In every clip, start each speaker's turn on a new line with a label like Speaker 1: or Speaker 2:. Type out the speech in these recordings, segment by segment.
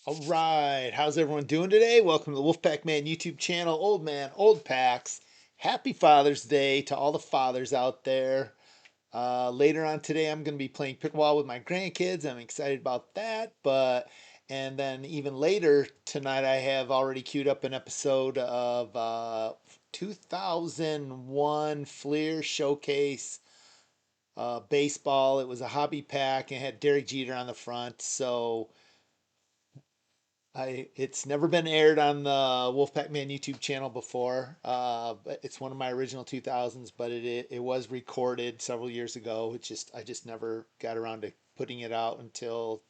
Speaker 1: All right, how's everyone doing today? Welcome to the Wolfpack Man YouTube channel. Old man, old packs. Happy Father's Day to all the fathers out there. Later on today, I'm going to be playing pickleball with my grandkids. I'm excited about that. And then even later tonight, I have already queued up an episode of 2001 Fleer Showcase baseball. It was a hobby pack and had Derek Jeter on the front. So it's never been aired on the Wolfpack Man YouTube channel before. But it's one of my original 2000s, but it was recorded several years ago. I just never got around to putting it out until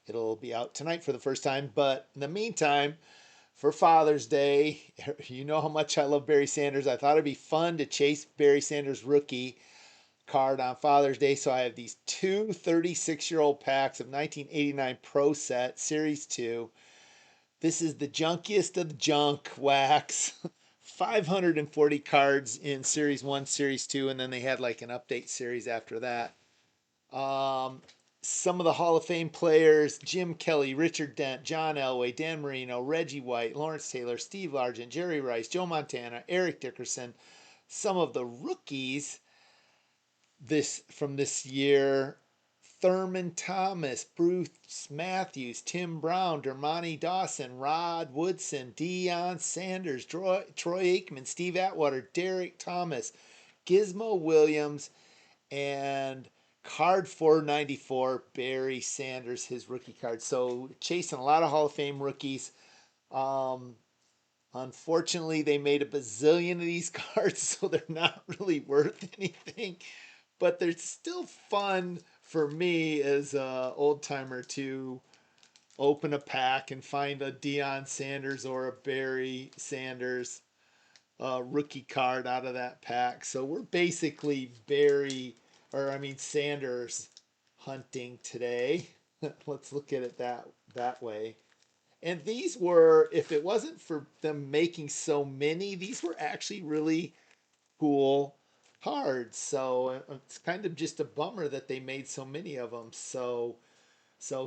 Speaker 1: it'll be out tonight for the first time. But in the meantime, for Father's Day, you know how much I love Barry Sanders. I thought it'd be fun to chase Barry Sanders rookie card on Father's Day. So I have these two 36-year-old packs of 1989 Pro Set Series 2. This is the junkiest of the junk wax. 540 cards in Series 1, Series 2, and then they had like an update series after that. Some of the Hall of Fame players: Jim Kelly, Richard Dent, John Elway, Dan Marino, Reggie White, Lawrence Taylor, Steve Largent, Jerry Rice, Joe Montana, Eric Dickerson. Some of the rookies this year: Thurman Thomas, Bruce Matthews, Tim Brown, Dermontti Dawson, Woodson, Deion Sanders, Troy Aikman, Steve Atwater, Derrick Thomas, Gizmo Williams, and card 494, Barry Sanders, his rookie card. So chasing a lot of Hall of Fame rookies. Um, Unfortunately, they made a bazillion of these cards, so they're not really worth anything, but they're still fun for me as a old timer to open a pack and find a Deion Sanders or a Barry Sanders rookie card out of that pack. So we're basically Sanders hunting today. Let's look at it that way. And these were, if it wasn't for them making so many, these were actually really cool cards. So it's kind of just a bummer that they made so many of them. So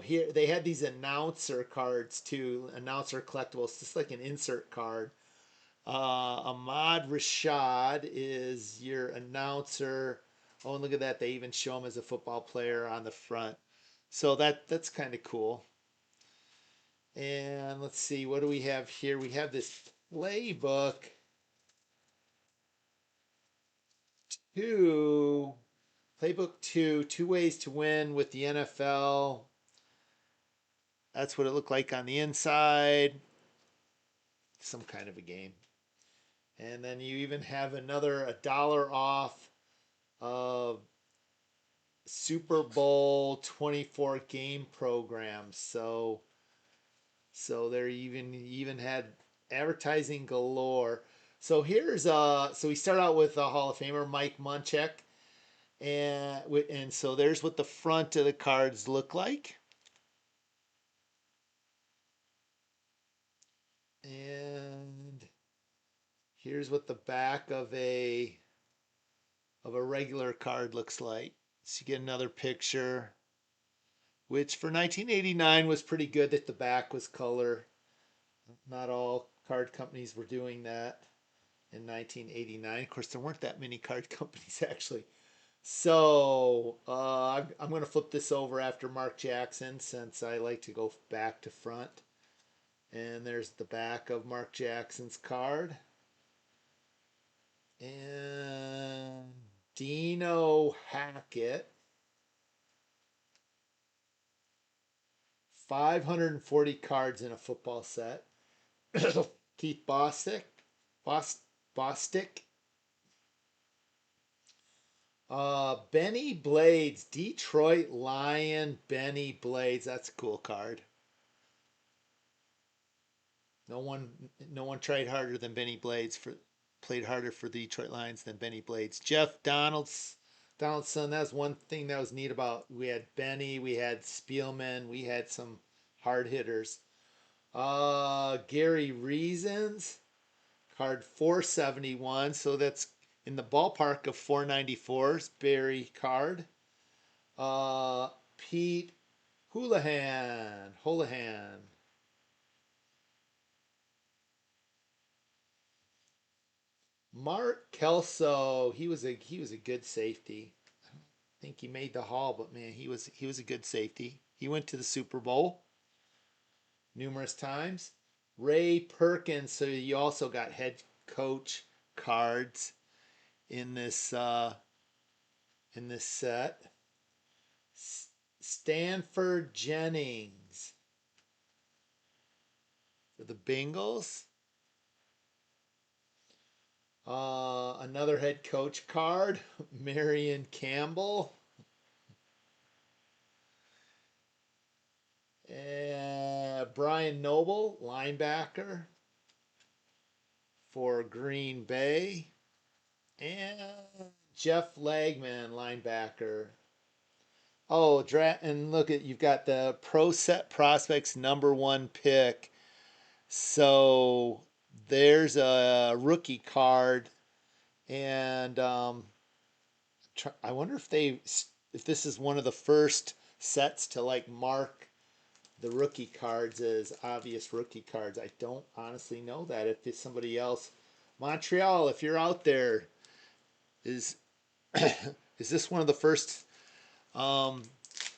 Speaker 1: here they had these announcer cards too, announcer collectibles, just like an insert card. Ahmad Rashad is your announcer. Oh, and look at that! They even show him as a football player on the front. So that's kind of cool. And let's see, what do we have here? We have this playbook. Two Playbook two ways to win with the NFL. That's what it looked like on the inside. Some kind of a game. And then you even have another $1 off of Super Bowl 24 game program. So they're even had advertising galore. So we start out with a Hall of Famer, Mike Munchak, and so there's what the front of the cards look like. And here's what the back of a regular card looks like. So you get another picture, which for 1989 was pretty good that the back was color. Not all card companies were doing that in 1989. Of course, there weren't that many card companies actually. So I'm going to flip this over after Mark Jackson since I like to go back to front. And there's the back of Mark Jackson's card. And Dino Hackett. 540 cards in a football set. Keith Bostick. Benny Blades, Detroit Lion Benny Blades. That's a cool card. No one tried harder than Benny Blades for played harder for the Detroit Lions than Benny Blades. Donaldson. That's one thing that was neat about. We had Benny, we had Spielman, we had some hard hitters. Gary Reasons, card 471. So that's in the ballpark of 494's Barry card. Pete Houlihan. Mark Kelso, he was a good safety. I don't think he made the Hall, but man, he was a good safety. He went to the Super Bowl numerous times. Ray Perkins, so you also got head coach cards in this set. Stanford Jennings for the Bengals. Another head coach card, Marion Campbell. And Brian Noble, linebacker for Green Bay. And Jeff Lagman, linebacker. Oh, and look at, you've got the Pro Set Prospects #1 pick. So there's a rookie card, and I wonder if this is one of the first sets to like mark the rookie cards as obvious rookie cards. I don't honestly know that. If it's somebody else, Montreal, if you're out there, is is this one of the first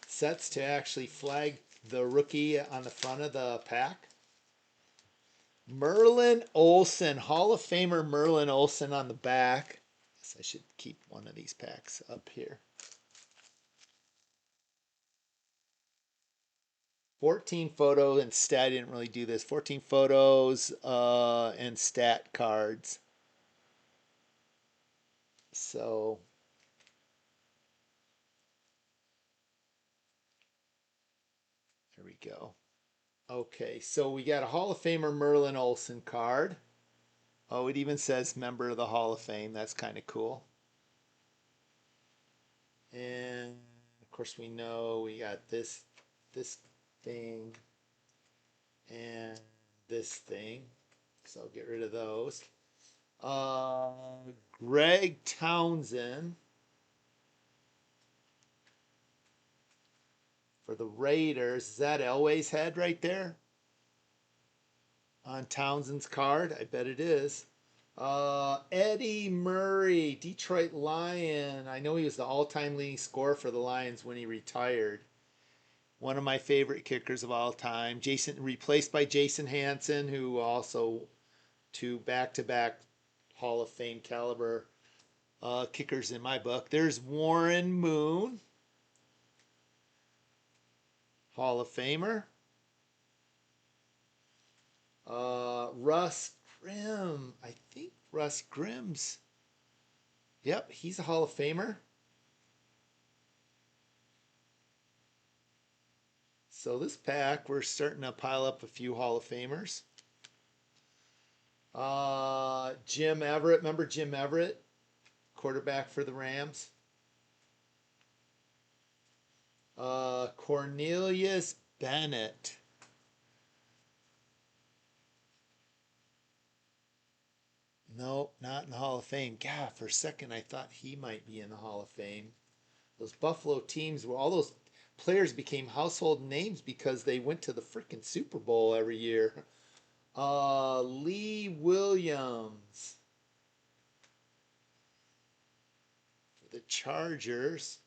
Speaker 1: sets to actually flag the rookie on the front of the pack? Merlin Olsen, Hall of Famer Merlin Olsen on the back. I guess I should keep one of these packs up here. 14 photos and stat. I didn't really do this. 14 photos and stat cards. So there we go. Okay, so we got a Hall of Famer Merlin Olsen card. Oh, it even says member of the Hall of Fame. That's kind of cool. And of course we know we got this thing and this thing. So I'll get rid of those. Greg Townsend for the Raiders. Is that Elway's head right there on Townsend's card? I bet it is. Eddie Murray, Detroit Lion. I know he was the all-time leading scorer for the Lions when he retired. One of my favorite kickers of all time. Replaced by Jason Hanson, who also two back-to-back Hall of Fame caliber kickers in my book. There's Warren Moon, Hall of Famer. Russ Grimm. I think Russ Grimm's. Yep, he's a Hall of Famer. So this pack, we're starting to pile up a few Hall of Famers. Jim Everett. Remember Jim Everett? Quarterback for the Rams. Cornelius Bennett. No, not in the Hall of Fame. God, for a second I thought he might be in the Hall of Fame. Those Buffalo teams where all those players became household names because they went to the freaking Super Bowl every year. Lee Williams for the Chargers.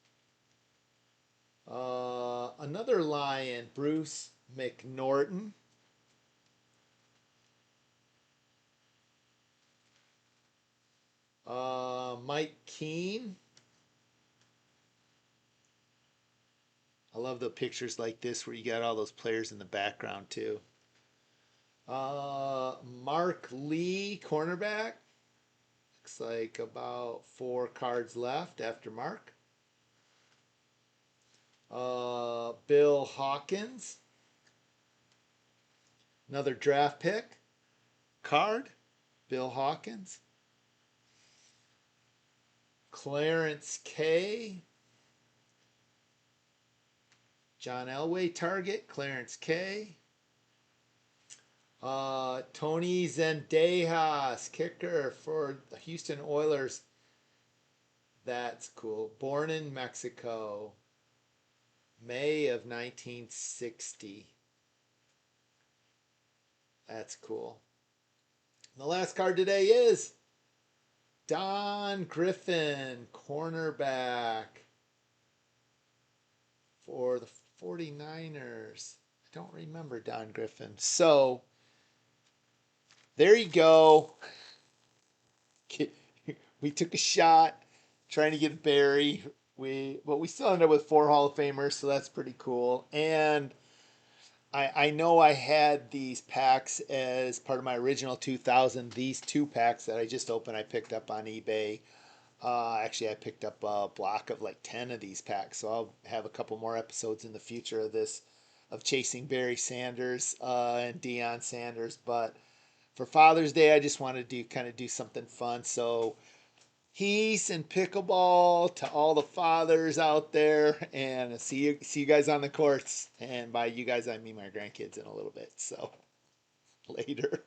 Speaker 1: Another Lion, Bruce McNorton. Mike Keene. I love the pictures like this where you got all those players in the background too. Mark Lee, cornerback. Looks like about 4 cards left after Mark. Bill Hawkins. Another draft pick card. Bill Hawkins. Clarence K. John Elway target. Clarence K. Tony Zendejas, kicker for the Houston Oilers. That's cool. Born in Mexico, May of 1960. That's cool. The last card today is Don Griffin, cornerback for the 49ers. I don't remember Don Griffin. So there you go. We took a shot trying to get Barry. But we still ended up with 4 Hall of Famers, so that's pretty cool. And I know I had these packs as part of my original 2000. These 2 packs that I just opened, I picked up on eBay. Actually, I picked up a block of like 10 of these packs, so I'll have a couple more episodes in the future of this, of chasing Barry Sanders and Deion Sanders. But for Father's Day, I just wanted to kind of do something fun. So peace and pickleball to all the fathers out there, and see you guys on the courts. And by you guys, I mean my grandkids in a little bit. So later.